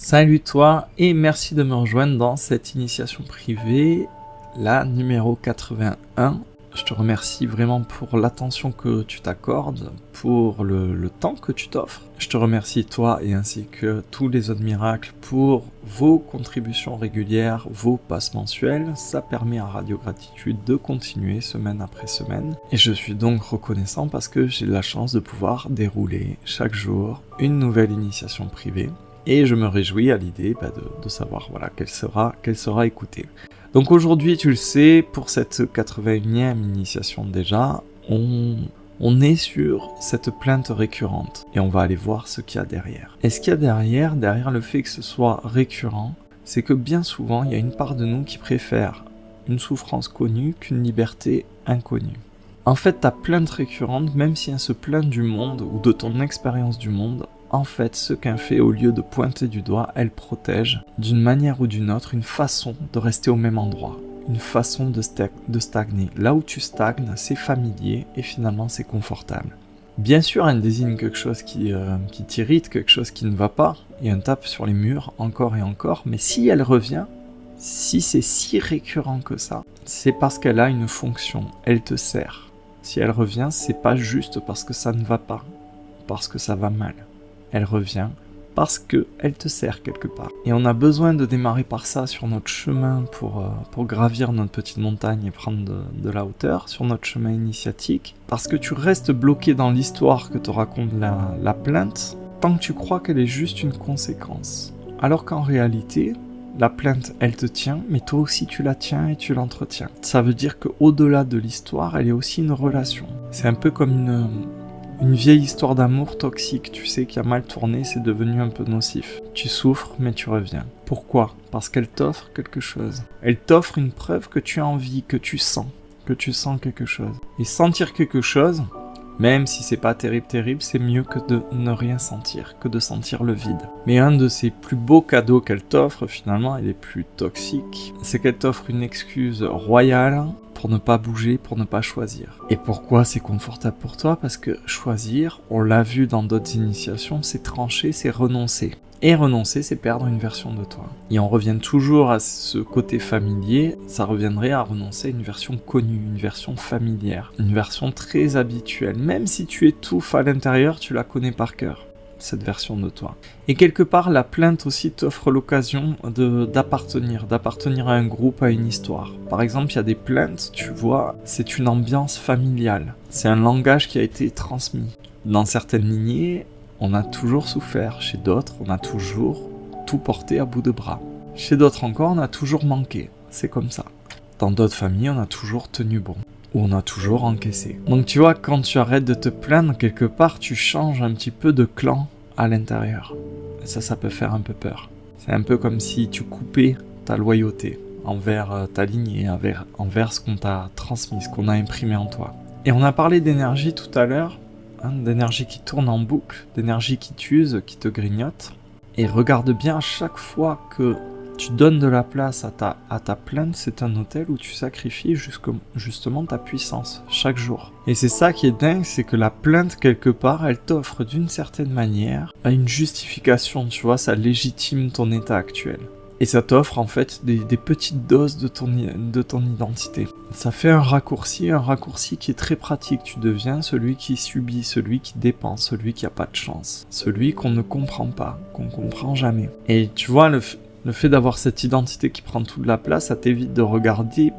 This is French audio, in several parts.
Salut toi et merci de me rejoindre dans cette initiation privée, la numéro 81. Je te remercie vraiment pour l'attention que tu t'accordes, pour le temps que tu t'offres. Je te remercie toi et ainsi que tous les autres miracles pour vos contributions régulières, vos passes mensuelles. Ça permet à Radio Gratitude de continuer semaine après semaine. Et je suis donc reconnaissant parce que j'ai la chance de pouvoir dérouler chaque jour une nouvelle initiation privée. Et je me réjouis à l'idée de savoir qu'elle sera écoutée. Donc aujourd'hui, tu le sais, pour cette 81e initiation déjà, on est sur cette plainte récurrente. Et on va aller voir ce qu'il y a derrière. Et ce qu'il y a derrière le fait que ce soit récurrent, c'est que bien souvent, il y a une part de nous qui préfère une souffrance connue qu'une liberté inconnue. En fait, ta plainte récurrente, même si elle se plaint du monde ou de ton expérience du monde, en fait, ce qu'elle fait, au lieu de pointer du doigt, elle protège, d'une manière ou d'une autre, une façon de rester au même endroit, une façon de stagner. Là où tu stagnes, c'est familier et finalement c'est confortable. Bien sûr, elle désigne quelque chose qui t'irrite, quelque chose qui ne va pas, et elle tape sur les murs encore et encore, mais si elle revient, si c'est si récurrent que ça, c'est parce qu'elle a une fonction, elle te sert. Si elle revient, c'est pas juste parce que ça ne va pas, parce que ça va mal. Elle revient parce qu'elle te sert quelque part. Et on a besoin de démarrer par ça sur notre chemin pour gravir notre petite montagne et prendre de la hauteur, sur notre chemin initiatique, parce que tu restes bloqué dans l'histoire que te raconte la plainte, tant que tu crois qu'elle est juste une conséquence. Alors qu'en réalité, la plainte, elle te tient, mais toi aussi tu la tiens et tu l'entretiens. Ça veut dire qu'au-delà de l'histoire, elle est aussi une relation. C'est un peu comme une vieille histoire d'amour toxique, tu sais, qui a mal tourné, c'est devenu un peu nocif. Tu souffres, mais tu reviens. Pourquoi ? Parce qu'elle t'offre quelque chose. Elle t'offre une preuve que tu as envie, que tu sens quelque chose. Et sentir quelque chose, même si c'est pas terrible, c'est mieux que de ne rien sentir, que de sentir le vide. Mais un de ses plus beaux cadeaux qu'elle t'offre, finalement, et les plus toxiques, c'est qu'elle t'offre une excuse royale pour ne pas bouger, pour ne pas choisir. Et pourquoi c'est confortable pour toi ? Parce que choisir, on l'a vu dans d'autres initiations, c'est trancher, c'est renoncer. Et renoncer, c'est perdre une version de toi. Et on revient toujours à ce côté familier, ça reviendrait à renoncer à une version connue, une version familière, une version très habituelle. Même si tu étouffes à l'intérieur, tu la connais par cœur, cette version de toi. Et quelque part, la plainte aussi t'offre l'occasion d'appartenir à un groupe, à une histoire. Par exemple, il y a des plaintes, tu vois, c'est une ambiance familiale. C'est un langage qui a été transmis. Dans certaines lignées, on a toujours souffert. Chez d'autres, on a toujours tout porté à bout de bras. Chez d'autres encore, on a toujours manqué. C'est comme ça. Dans d'autres familles, on a toujours tenu bon. Ou on a toujours encaissé. Donc tu vois, quand tu arrêtes de te plaindre, quelque part, tu changes un petit peu de clan à l'intérieur. Et ça peut faire un peu peur. C'est un peu comme si tu coupais ta loyauté envers ta lignée, envers ce qu'on t'a transmis, ce qu'on a imprimé en toi. Et on a parlé d'énergie tout à l'heure, d'énergie qui tourne en boucle, d'énergie qui t'use, qui te grignote. Et regarde bien, à chaque fois que tu donnes de la place à ta plainte, c'est un hôtel où tu sacrifies justement ta puissance, chaque jour. Et c'est ça qui est dingue, c'est que la plainte, quelque part, elle t'offre d'une certaine manière une justification, tu vois, ça légitime ton état actuel. Et ça t'offre en fait des petites doses de ton identité. Ça fait un raccourci qui est très pratique. Tu deviens celui qui subit, celui qui dépense, celui qui n'a pas de chance, celui qu'on ne comprend pas, qu'on ne comprend jamais. Et tu vois, le fait d'avoir cette identité qui prend toute la place, ça t'évite de regarder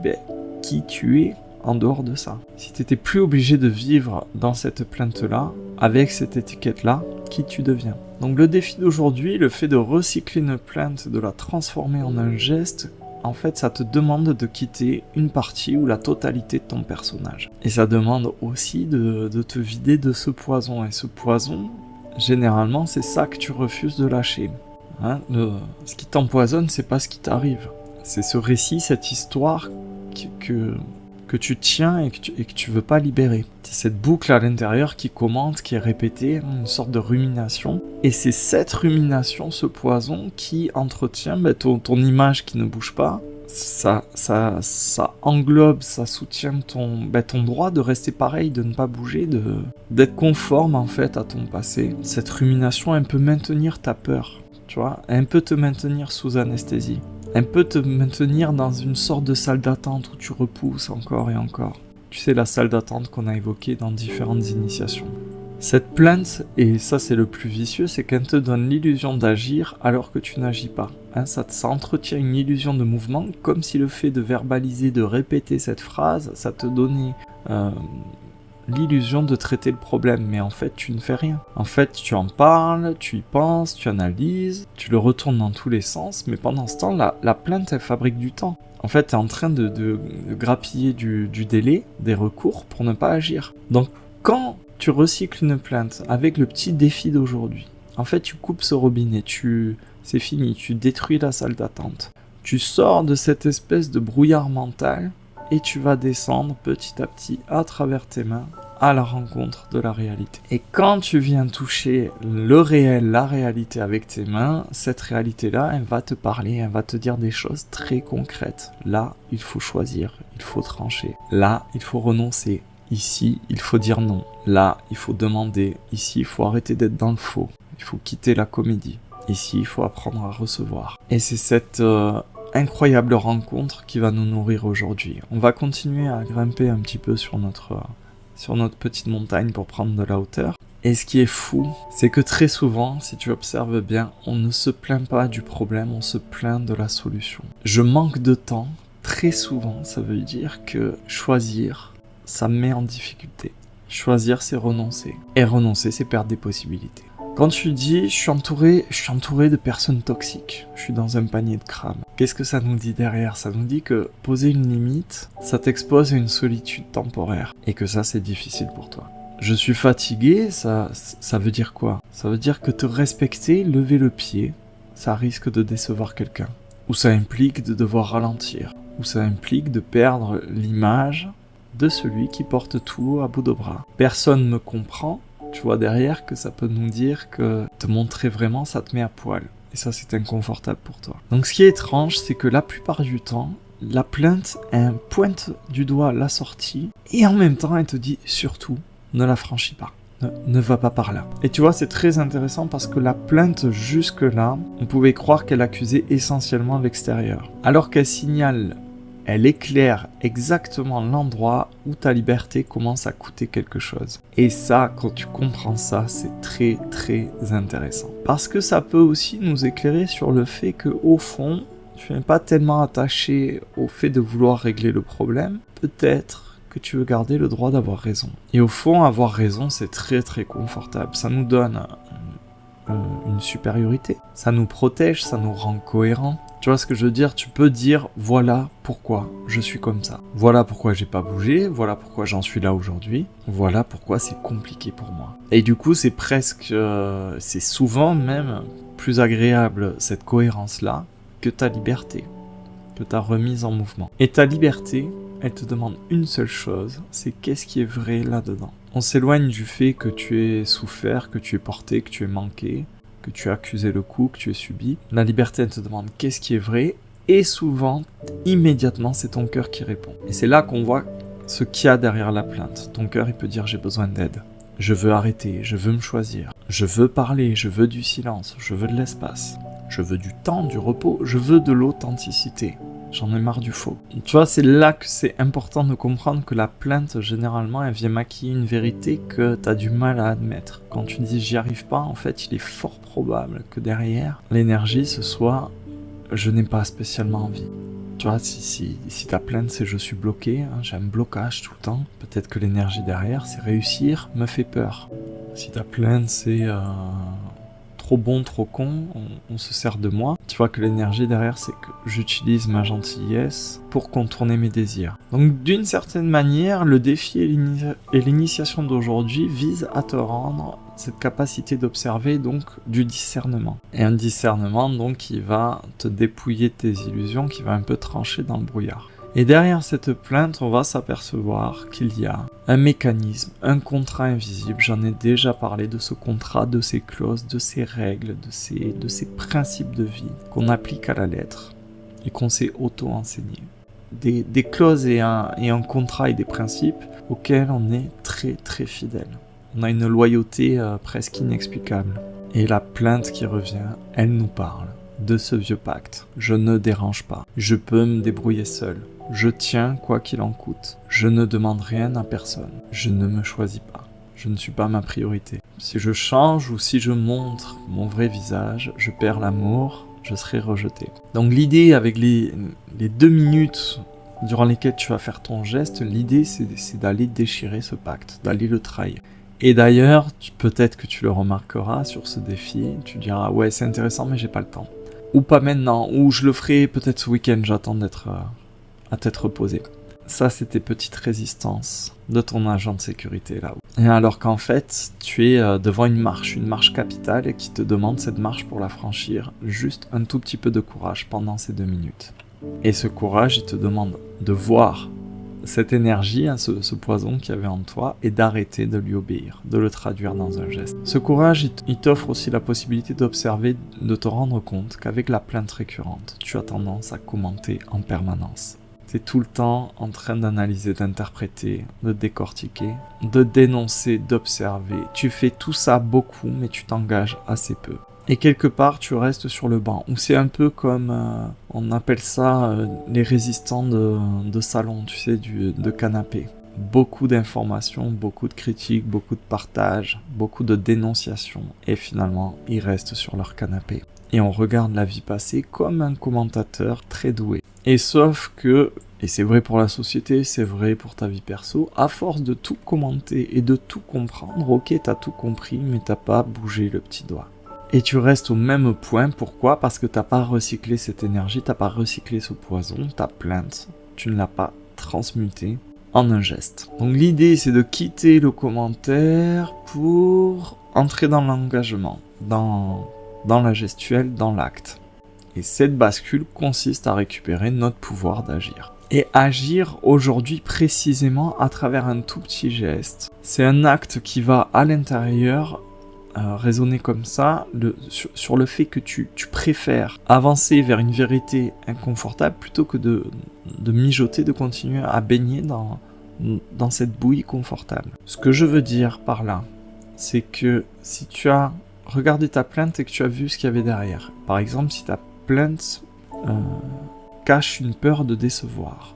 qui tu es en dehors de ça. Si tu n'étais plus obligé de vivre dans cette plainte-là, avec cette étiquette-là, qui tu deviens. Donc le défi d'aujourd'hui, le fait de recycler une plainte, de la transformer en un geste, en fait ça te demande de quitter une partie ou la totalité de ton personnage. Et ça demande aussi de te vider de ce poison. Et ce poison, généralement, c'est ça que tu refuses de lâcher. Ce qui t'empoisonne, c'est pas ce qui t'arrive. C'est ce récit, cette histoire que tu tiens et que tu veux pas libérer. C'est cette boucle à l'intérieur qui commente, qui est répétée, une sorte de rumination. Et c'est cette rumination, ce poison, qui entretient ton image qui ne bouge pas. Ça englobe, ça soutient ton droit de rester pareil, de ne pas bouger, d'être conforme en fait à ton passé. Cette rumination, elle peut maintenir ta peur. tu vois. Elle peut te maintenir sous anesthésie. Elle peut te maintenir dans une sorte de salle d'attente où tu repousses encore et encore. Tu sais, la salle d'attente qu'on a évoquée dans différentes initiations. Cette plainte, et ça c'est le plus vicieux, c'est qu'elle te donne l'illusion d'agir alors que tu n'agis pas. Ça entretient une illusion de mouvement, comme si le fait de verbaliser, de répéter cette phrase, ça te donnait l'illusion de traiter le problème, mais en fait tu ne fais rien. En fait tu en parles, tu y penses, tu analyses, tu le retournes dans tous les sens, mais pendant ce temps, la plainte elle fabrique du temps. En fait, tu es en train de grappiller du délai, des recours pour ne pas agir. Donc quand tu recycles une plainte avec le petit défi d'aujourd'hui, en fait tu coupes ce robinet, c'est fini, tu détruis la salle d'attente. Tu sors de cette espèce de brouillard mental et tu vas descendre petit à petit à travers tes mains à la rencontre de la réalité. Et quand tu viens toucher le réel, la réalité avec tes mains, cette réalité-là, elle va te parler, elle va te dire des choses très concrètes. Là, il faut choisir, il faut trancher. Là, il faut renoncer. Ici, il faut dire non. Là, il faut demander. Ici, il faut arrêter d'être dans le faux. Il faut quitter la comédie. Ici, il faut apprendre à recevoir. Et c'est cette incroyable rencontre qui va nous nourrir aujourd'hui. On va continuer à grimper un petit peu sur notre petite montagne pour prendre de la hauteur. Et ce qui est fou, c'est que très souvent, si tu observes bien, on ne se plaint pas du problème, on se plaint de la solution. Je manque de temps. Très souvent, ça veut dire que choisir, ça me met en difficulté. Choisir, c'est renoncer. Et renoncer, c'est perdre des possibilités. Quand tu dis, je suis entouré de personnes toxiques, je suis dans un panier de crabes, qu'est-ce que ça nous dit derrière? Ça nous dit que poser une limite, ça t'expose à une solitude temporaire. Et que ça, c'est difficile pour toi. Je suis fatigué, ça veut dire quoi? Ça veut dire que te respecter, lever le pied, ça risque de décevoir quelqu'un. Ou ça implique de devoir ralentir. Ou ça implique de perdre l'image de celui qui porte tout à bout de bras. Personne ne me comprend. Tu vois derrière que ça peut nous dire que te montrer vraiment, ça te met à poil. Et ça, c'est inconfortable pour toi. Donc ce qui est étrange, c'est que la plupart du temps, la plainte, elle pointe du doigt la sortie, et en même temps, elle te dit surtout, ne la franchis pas. Ne va pas par là. Et tu vois, c'est très intéressant parce que la plainte jusque-là, on pouvait croire qu'elle accusait essentiellement l'extérieur. Alors qu'elle signale, elle éclaire exactement l'endroit où ta liberté commence à coûter quelque chose. Et ça, quand tu comprends ça, c'est très très intéressant. Parce que ça peut aussi nous éclairer sur le fait que au fond, tu n'es pas tellement attaché au fait de vouloir régler le problème. Peut-être que tu veux garder le droit d'avoir raison. Et au fond, avoir raison, c'est très très confortable. Ça nous donne une supériorité. Ça nous protège, ça nous rend cohérents. Tu vois ce que je veux dire? Tu peux dire, voilà pourquoi je suis comme ça. Voilà pourquoi j'ai pas bougé, voilà pourquoi j'en suis là aujourd'hui, voilà pourquoi c'est compliqué pour moi. Et du coup, c'est presque, c'est souvent même plus agréable cette cohérence-là que ta liberté, que ta remise en mouvement. Et ta liberté, elle te demande une seule chose, c'est qu'est-ce qui est vrai là-dedans. On s'éloigne du fait que tu aies souffert, que tu aies porté, que tu aies manqué, que tu as accusé le coup, que tu aies subi. La liberté, elle te demande qu'est-ce qui est vrai, et souvent, immédiatement, c'est ton cœur qui répond. Et c'est là qu'on voit ce qu'il y a derrière la plainte. Ton cœur, il peut dire j'ai besoin d'aide, je veux arrêter, je veux me choisir, je veux parler, je veux du silence, je veux de l'espace, je veux du temps, du repos, je veux de l'authenticité. J'en ai marre du faux. Tu vois, c'est là que c'est important de comprendre que la plainte, généralement, elle vient maquiller une vérité que tu as du mal à admettre. Quand tu dis j'y arrive pas, en fait, il est fort probable que derrière, l'énergie, ce soit je n'ai pas spécialement envie. Tu vois, si ta plainte, c'est je suis bloqué, j'ai un blocage tout le temps, peut-être que l'énergie derrière, c'est réussir me fait peur. Si ta plainte, c'est trop bon, trop con, on se sert de moi. Tu vois que l'énergie derrière, c'est que j'utilise ma gentillesse pour contourner mes désirs. Donc d'une certaine manière, le défi et l'initiation d'aujourd'hui visent à te rendre cette capacité d'observer, donc du discernement. Et un discernement donc qui va te dépouiller de tes illusions, qui va un peu trancher dans le brouillard. Et derrière cette plainte, on va s'apercevoir qu'il y a un mécanisme, un contrat invisible. J'en ai déjà parlé de ce contrat, de ces clauses, de ces règles, de ces principes de vie qu'on applique à la lettre et qu'on s'est auto-enseigné. Des clauses et un contrat et des principes auxquels on est très très fidèle. On a une loyauté presque inexplicable. Et la plainte qui revient, elle nous parle de ce vieux pacte. Je ne dérange pas. Je peux me débrouiller seul. Je tiens quoi qu'il en coûte. Je ne demande rien à personne. Je ne me choisis pas. Je ne suis pas ma priorité. Si je change ou si je montre mon vrai visage, je perds l'amour, je serai rejeté. Donc l'idée avec les 2 minutes durant lesquelles tu vas faire ton geste, l'idée c'est d'aller déchirer ce pacte, d'aller le trahir. Et d'ailleurs, peut-être que tu le remarqueras sur ce défi, tu diras ouais c'est intéressant mais j'ai pas le temps. Ou pas maintenant, ou je le ferai peut-être ce week-end, j'attends d'être à tête reposée. Ça, c'est tes petites résistances de ton agent de sécurité là-haut. Et alors qu'en fait, tu es devant une marche capitale et qui te demande cette marche pour la franchir, juste un tout petit peu de courage pendant ces 2 minutes. Et ce courage, il te demande de voir cette énergie, ce poison qu'il y avait en toi, et d'arrêter de lui obéir, de le traduire dans un geste. Ce courage, il t'offre aussi la possibilité d'observer, de te rendre compte qu'avec la plainte récurrente, tu as tendance à commenter en permanence. Tu es tout le temps en train d'analyser, d'interpréter, de décortiquer, de dénoncer, d'observer. Tu fais tout ça beaucoup, mais tu t'engages assez peu. Et quelque part, tu restes sur le banc. Ou c'est un peu comme, on appelle ça les résistants de salon, tu sais, de canapé. Beaucoup d'informations, beaucoup de critiques, beaucoup de partages, beaucoup de dénonciations. Et finalement, ils restent sur leur canapé. Et on regarde la vie passée comme un commentateur très doué. Et sauf que, et c'est vrai pour la société, c'est vrai pour ta vie perso, à force de tout commenter et de tout comprendre, ok, t'as tout compris, mais t'as pas bougé le petit doigt. Et tu restes au même point, pourquoi ? Parce que t'as pas recyclé cette énergie, t'as pas recyclé ce poison, ta plainte, tu ne l'as pas transmuté en un geste. Donc l'idée c'est de quitter le commentaire pour entrer dans l'engagement, dans la gestuelle, dans l'acte. Et cette bascule consiste à récupérer notre pouvoir d'agir. Et agir aujourd'hui précisément à travers un tout petit geste. C'est un acte qui va à l'intérieur raisonner comme ça, sur le fait que tu préfères avancer vers une vérité inconfortable plutôt que de mijoter, de continuer à baigner dans cette bouillie confortable. Ce que je veux dire par là, c'est que si tu as regardé ta plainte et que tu as vu ce qu'il y avait derrière, par exemple si ta plainte cache une peur de décevoir,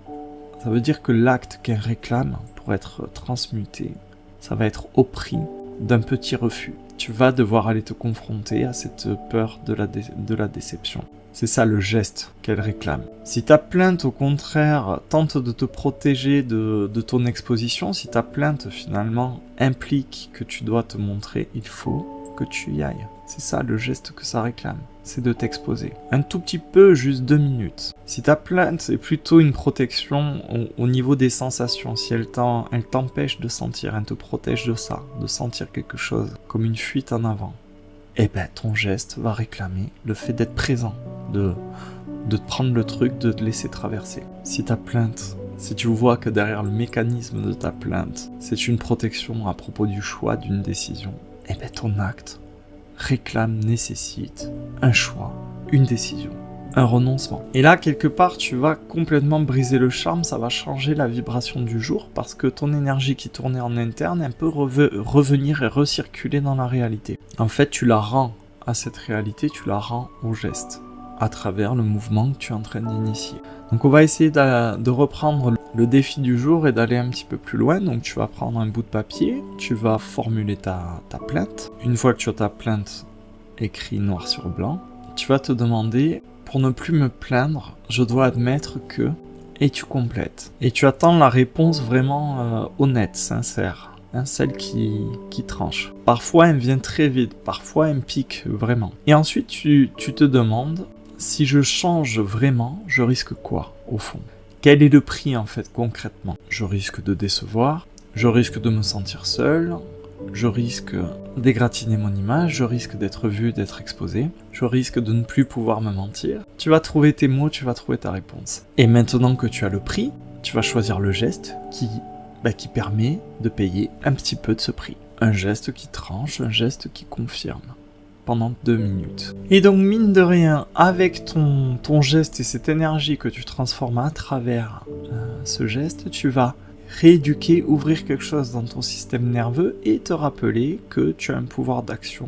ça veut dire que l'acte qu'elle réclame pour être transmuté, ça va être au prix d'un petit refus. Tu vas devoir aller te confronter à cette peur de la déception. C'est ça le geste qu'elle réclame. Si ta plainte, au contraire, tente de te protéger de ton exposition, si ta plainte, finalement, implique que tu dois te montrer, il faut que tu y ailles. C'est ça le geste que ça réclame. C'est de t'exposer. Un tout petit peu, juste 2 minutes. Si ta plainte est plutôt une protection au niveau des sensations, si elle t'empêche de sentir, elle te protège de ça, de sentir quelque chose, comme une fuite en avant, eh ben ton geste va réclamer le fait d'être présent, de te prendre le truc, de te laisser traverser. Si ta plainte, si tu vois que derrière le mécanisme de ta plainte, c'est une protection à propos du choix d'une décision, eh ben ton acte réclame, nécessite un choix, une décision, un renoncement. Et là, quelque part, tu vas complètement briser le charme, ça va changer la vibration du jour parce que ton énergie qui tournait en interne, elle peut revenir et recirculer dans la réalité. En fait, tu la rends à cette réalité, tu la rends au geste à travers le mouvement que tu es en train d'initier. Donc on va essayer de reprendre le défi du jour et d'aller un petit peu plus loin. Donc tu vas prendre un bout de papier, tu vas formuler ta plainte. Une fois que tu as ta plainte écrite noir sur blanc, tu vas te demander, pour ne plus me plaindre, je dois admettre que... Et tu complètes. Et tu attends la réponse vraiment honnête, sincère. Celle qui tranche. Parfois elle vient très vite, parfois elle pique vraiment. Et ensuite tu te demandes, si je change vraiment, je risque quoi au fond ? Quel est le prix en fait concrètement ? Je risque de décevoir, je risque de me sentir seul, je risque d'égratigner mon image, je risque d'être vu, d'être exposé, je risque de ne plus pouvoir me mentir. Tu vas trouver tes mots, tu vas trouver ta réponse. Et maintenant que tu as le prix, tu vas choisir le geste qui permet de payer un petit peu de ce prix. Un geste qui tranche, un geste qui confirme. Pendant 2 minutes. Et donc mine de rien, avec ton geste et cette énergie que tu transformes à travers ce geste, tu vas rééduquer, ouvrir quelque chose dans ton système nerveux et te rappeler que tu as un pouvoir d'action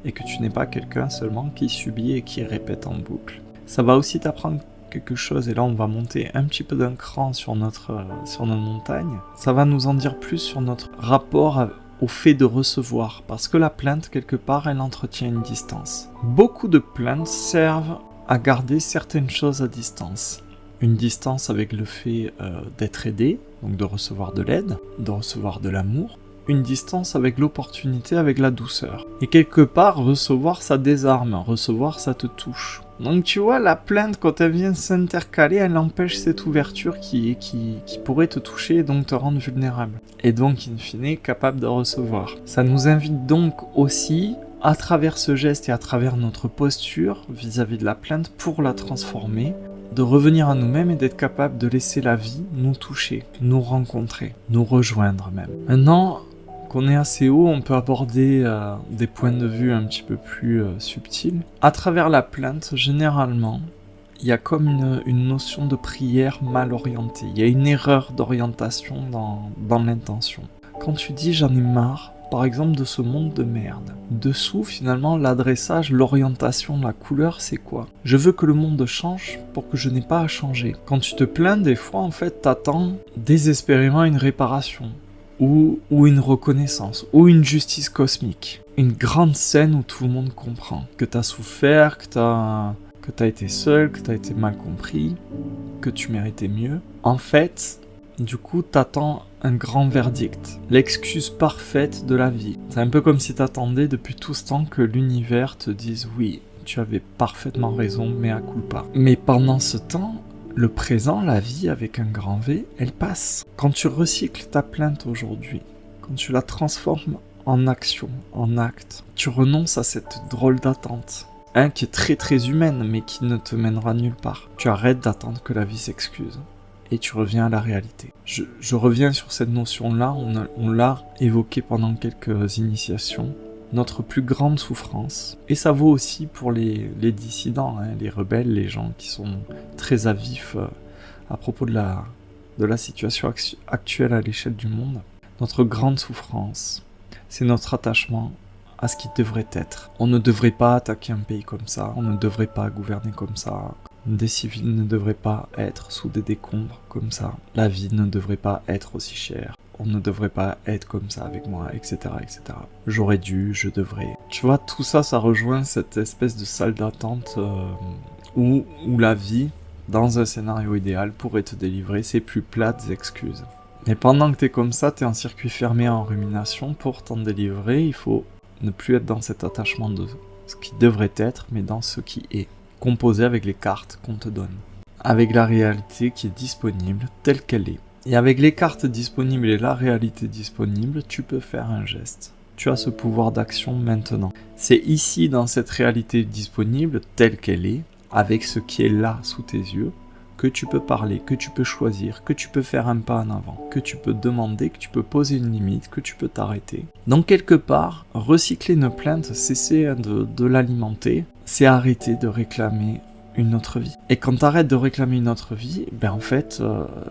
et que tu n'es pas quelqu'un seulement qui subit et qui répète en boucle. Ça va aussi t'apprendre quelque chose, et là on va monter un petit peu d'un cran sur notre montagne. Ça va nous en dire plus sur notre rapport au fait de recevoir, parce que la plainte, quelque part, elle entretient une distance. Beaucoup de plaintes servent à garder certaines choses à distance. Une distance avec le fait d'être aidé, donc de recevoir de l'aide, de recevoir de l'amour. Une distance avec l'opportunité, avec la douceur. Et quelque part, recevoir, ça désarme. Recevoir, ça te touche. Donc tu vois, la plainte, quand elle vient s'intercaler, elle empêche cette ouverture qui pourrait te toucher et donc te rendre vulnérable. Et donc, in fine, capable de recevoir. Ça nous invite donc aussi, à travers ce geste et à travers notre posture vis-à-vis de la plainte, pour la transformer, de revenir à nous-mêmes et d'être capable de laisser la vie nous toucher, nous rencontrer, nous rejoindre même. Maintenant qu'on est assez haut, on peut aborder des points de vue un petit peu plus subtils. À travers la plainte, généralement, il y a comme une notion de prière mal orientée. Il y a une erreur d'orientation dans l'intention. Quand tu dis « j'en ai marre », par exemple, de ce monde de merde. Dessous, finalement, l'adressage, l'orientation, la couleur, c'est quoi? Je veux que le monde change pour que je n'ai pas à changer. Quand tu te plains, des fois, en fait, t'attends désespérément une réparation, ou une reconnaissance, ou une justice cosmique. Une grande scène où tout le monde comprend que t'as souffert, que t'as été seul, que t'as été mal compris, que tu méritais mieux. En fait, du coup, t'attends un grand verdict, l'excuse parfaite de la vie. C'est un peu comme si t'attendais depuis tout ce temps que l'univers te dise oui, tu avais parfaitement raison, mea culpa. Mais pendant ce temps, le présent, la vie avec un grand V, elle passe. Quand tu recycles ta plainte aujourd'hui, quand tu la transformes en action, en acte, tu renonces à cette drôle d'attente, qui est très très humaine, mais qui ne te mènera nulle part. Tu arrêtes d'attendre que la vie s'excuse. Et tu reviens à la réalité. Je reviens sur cette notion-là, on l'a évoqué pendant quelques initiations, notre plus grande souffrance. Et ça vaut aussi pour les dissidents, les rebelles, les gens qui sont très à vif à propos de la situation actuelle à l'échelle du monde. Notre grande souffrance, c'est notre attachement à ce qui devrait être. On ne devrait pas attaquer un pays comme ça, on ne devrait pas gouverner comme ça. Des civils ne devraient pas être sous des décombres comme ça. La vie ne devrait pas être aussi chère. On ne devrait pas être comme ça avec moi, etc., etc. J'aurais dû, je devrais. Tu vois, tout ça, ça rejoint cette espèce de salle d'attente où la vie, dans un scénario idéal, pourrait te délivrer ses plus plates excuses. Mais pendant que t'es comme ça, t'es en circuit fermé en rumination. Pour t'en délivrer, il faut ne plus être dans cet attachement de ce qui devrait être, mais dans ce qui est. Composé avec les cartes qu'on te donne, avec la réalité qui est disponible telle qu'elle est. Et avec les cartes disponibles et la réalité disponible, tu peux faire un geste. Tu as ce pouvoir d'action maintenant. C'est ici, dans cette réalité disponible telle qu'elle est, avec ce qui est là sous tes yeux, que tu peux parler, que tu peux choisir, que tu peux faire un pas en avant, que tu peux demander, que tu peux poser une limite, que tu peux t'arrêter. Donc quelque part, recycler une plainte, cesser de l'alimenter, c'est arrêter de réclamer une autre vie. Et quand tu arrêtes de réclamer une autre vie, ben en fait,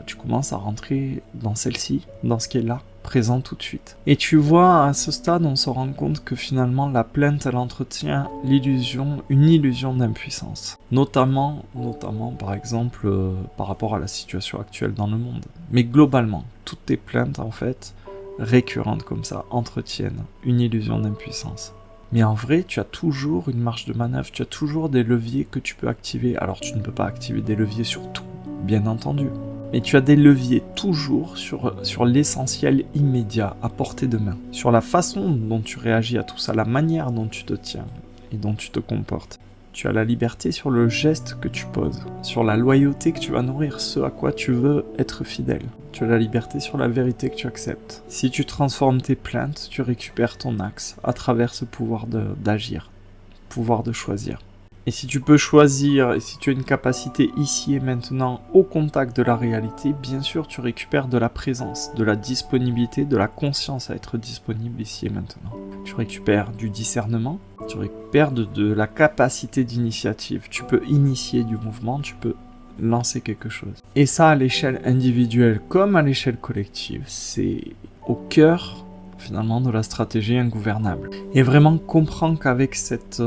tu commences à rentrer dans celle-ci, dans ce qui est là, présent tout de suite. Et tu vois, à ce stade, on se rend compte que finalement, la plainte, elle entretient une illusion d'impuissance. Notamment, par exemple, par rapport à la situation actuelle dans le monde. Mais globalement, toutes tes plaintes, en fait, récurrentes comme ça, entretiennent une illusion d'impuissance. Mais en vrai, tu as toujours une marge de manœuvre, tu as toujours des leviers que tu peux activer. Alors tu ne peux pas activer des leviers sur tout, bien entendu. Mais tu as des leviers toujours sur l'essentiel immédiat, à portée de main. Sur la façon dont tu réagis à tout ça, la manière dont tu te tiens et dont tu te comportes. Tu as la liberté sur le geste que tu poses, sur la loyauté que tu vas nourrir, ce à quoi tu veux être fidèle. Tu as la liberté sur la vérité que tu acceptes. Si tu transformes tes plaintes, tu récupères ton axe à travers ce pouvoir d'agir, pouvoir de choisir. Et si tu peux choisir, et si tu as une capacité ici et maintenant au contact de la réalité, bien sûr tu récupères de la présence, de la disponibilité, de la conscience à être disponible ici et maintenant. Tu récupères du discernement, tu récupères de la capacité d'initiative. Tu peux initier du mouvement, tu peux lancer quelque chose. Et ça, à l'échelle individuelle comme à l'échelle collective, c'est au cœur finalement de la stratégie ingouvernable. Et vraiment comprends qu'avec cette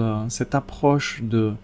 approche de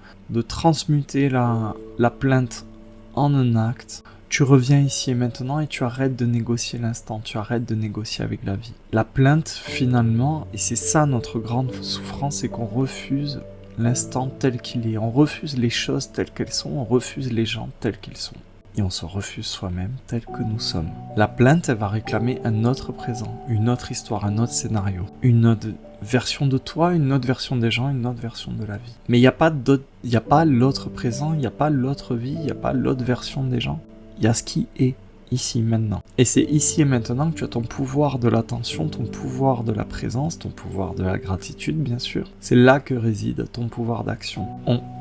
transmuter la plainte en un acte, tu reviens ici et maintenant et tu arrêtes de négocier l'instant, tu arrêtes de négocier avec la vie. La plainte, finalement, et c'est ça notre grande souffrance, c'est qu'on refuse l'instant tel qu'il est. On refuse les choses telles qu'elles sont, on refuse les gens tels qu'ils sont. Et on se refuse soi-même tel que nous sommes. La plainte, elle va réclamer un autre présent, une autre histoire, un autre scénario, une autre version de toi, une autre version des gens, une autre version de la vie. Mais il n'y a pas l'autre présent, il n'y a pas l'autre vie, il n'y a pas l'autre version des gens. Il y a ce qui est ici, maintenant. Et c'est ici et maintenant que tu as ton pouvoir de l'attention, ton pouvoir de la présence, ton pouvoir de la gratitude, bien sûr. C'est là que réside ton pouvoir d'action.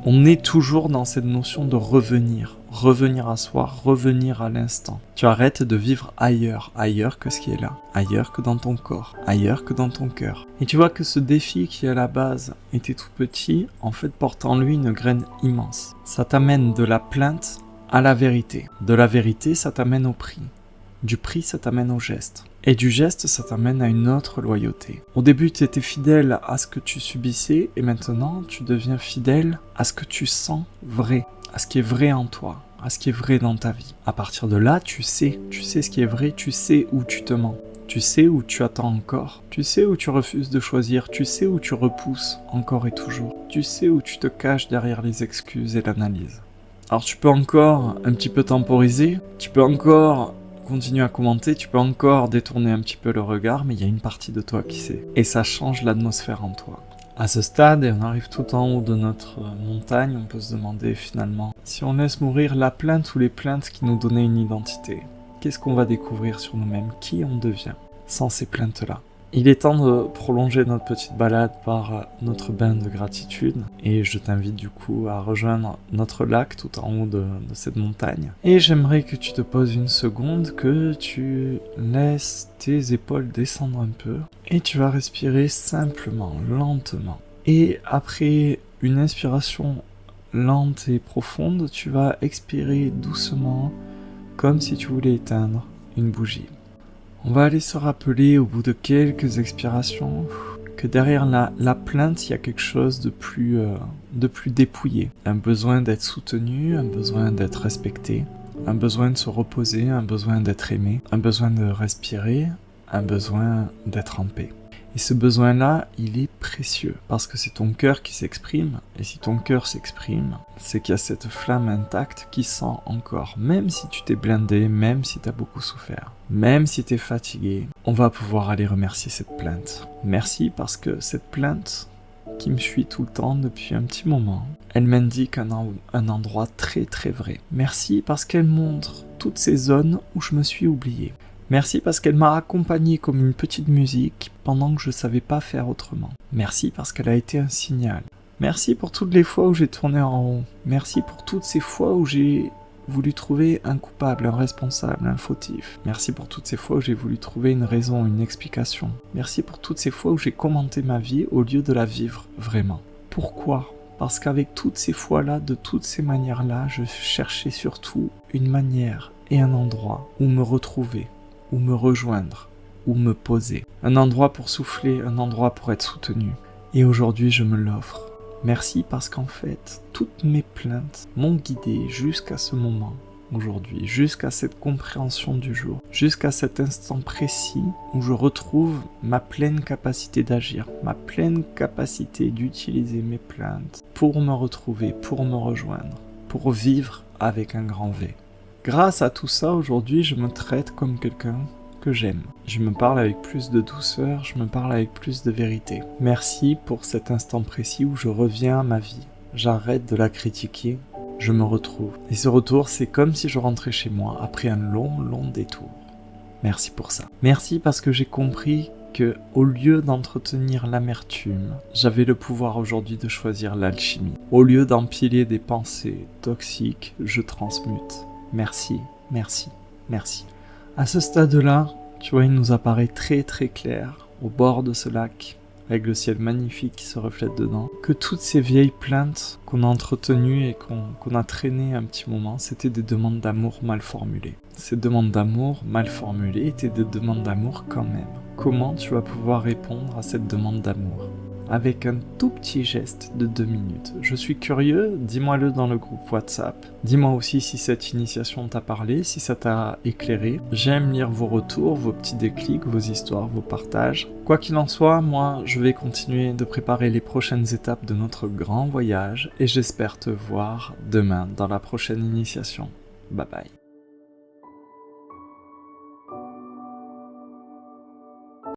On est toujours dans cette notion de revenir à soi, revenir à l'instant. Tu arrêtes de vivre ailleurs que ce qui est là, ailleurs que dans ton corps, ailleurs que dans ton cœur. Et tu vois que ce défi qui à la base était tout petit, en fait porte en lui une graine immense. Ça t'amène de la plainte à la vérité. De la vérité, ça t'amène au prix. Du prix, ça t'amène au geste. Et du geste, ça t'amène à une autre loyauté. Au début, tu étais fidèle à ce que tu subissais, et maintenant, tu deviens fidèle à ce que tu sens vrai, à ce qui est vrai en toi, à ce qui est vrai dans ta vie. À partir de là, tu sais ce qui est vrai, tu sais où tu te mens. Tu sais où tu attends encore, tu sais où tu refuses de choisir, tu sais où tu repousses encore et toujours. Tu sais où tu te caches derrière les excuses et l'analyse. Alors tu peux encore un petit peu temporiser, tu peux encore continuer à commenter, tu peux encore détourner un petit peu le regard, mais il y a une partie de toi qui sait. Et ça change l'atmosphère en toi. À ce stade, et on arrive tout en haut de notre montagne, on peut se demander finalement, si on laisse mourir la plainte ou les plaintes qui nous donnaient une identité, qu'est-ce qu'on va découvrir sur nous-mêmes, qui on devient sans ces plaintes-là? Il est temps de prolonger notre petite balade par notre bain de gratitude et je t'invite du coup à rejoindre notre lac tout en haut de cette montagne. Et j'aimerais que tu te poses une seconde, que tu laisses tes épaules descendre un peu et tu vas respirer simplement, lentement. Et après une inspiration lente et profonde, tu vas expirer doucement comme si tu voulais éteindre une bougie. On va aller se rappeler au bout de quelques expirations que derrière la plainte, il y a quelque chose de plus dépouillé. Un besoin d'être soutenu, un besoin d'être respecté, un besoin de se reposer, un besoin d'être aimé, un besoin de respirer, un besoin d'être en paix. Et ce besoin-là, il est précieux, parce que c'est ton cœur qui s'exprime, et si ton cœur s'exprime, c'est qu'il y a cette flamme intacte qui sent encore, même si tu t'es blindé, même si tu as beaucoup souffert, même si tu es fatigué, on va pouvoir aller remercier cette plainte. Merci parce que cette plainte, qui me suit tout le temps depuis un petit moment, elle m'indique un endroit très très vrai. Merci parce qu'elle montre toutes ces zones où je me suis oublié. Merci parce qu'elle m'a accompagné comme une petite musique pendant que je ne savais pas faire autrement. Merci parce qu'elle a été un signal. Merci pour toutes les fois où j'ai tourné en rond. Merci pour toutes ces fois où j'ai voulu trouver un coupable, un responsable, un fautif. Merci pour toutes ces fois où j'ai voulu trouver une raison, une explication. Merci pour toutes ces fois où j'ai commenté ma vie au lieu de la vivre vraiment. Pourquoi ? Parce qu'avec toutes ces fois-là, de toutes ces manières-là, je cherchais surtout une manière et un endroit où me retrouver, où me rejoindre, où me poser. Un endroit pour souffler, un endroit pour être soutenu. Et aujourd'hui, je me l'offre. Merci parce qu'en fait, toutes mes plaintes m'ont guidé jusqu'à ce moment, aujourd'hui, jusqu'à cette compréhension du jour, jusqu'à cet instant précis où je retrouve ma pleine capacité d'agir, ma pleine capacité d'utiliser mes plaintes pour me retrouver, pour me rejoindre, pour vivre avec un grand V. Grâce à tout ça, aujourd'hui, je me traite comme quelqu'un que j'aime. Je me parle avec plus de douceur, je me parle avec plus de vérité. Merci pour cet instant précis où je reviens à ma vie. J'arrête de la critiquer, je me retrouve. Et ce retour, c'est comme si je rentrais chez moi après un long détour. Merci pour ça. Merci parce que j'ai compris que, au lieu d'entretenir l'amertume, j'avais le pouvoir aujourd'hui de choisir l'alchimie. Au lieu d'empiler des pensées toxiques, je transmute. Merci, merci, merci. À ce stade-là, tu vois, il nous apparaît très très clair, au bord de ce lac, avec le ciel magnifique qui se reflète dedans, que toutes ces vieilles plaintes qu'on a entretenues et qu'on a traînées un petit moment, c'était des demandes d'amour mal formulées. Ces demandes d'amour mal formulées étaient des demandes d'amour quand même. comment tu vas pouvoir répondre à cette demande d'amour. Avec un tout petit geste de 2 minutes. Je suis curieux, dis-moi-le dans le groupe WhatsApp. Dis-moi aussi si cette initiation t'a parlé, si ça t'a éclairé. J'aime lire vos retours, vos petits déclics, vos histoires, vos partages. Quoi qu'il en soit, moi, je vais continuer de préparer les prochaines étapes de notre grand voyage et j'espère te voir demain dans la prochaine initiation. Bye bye.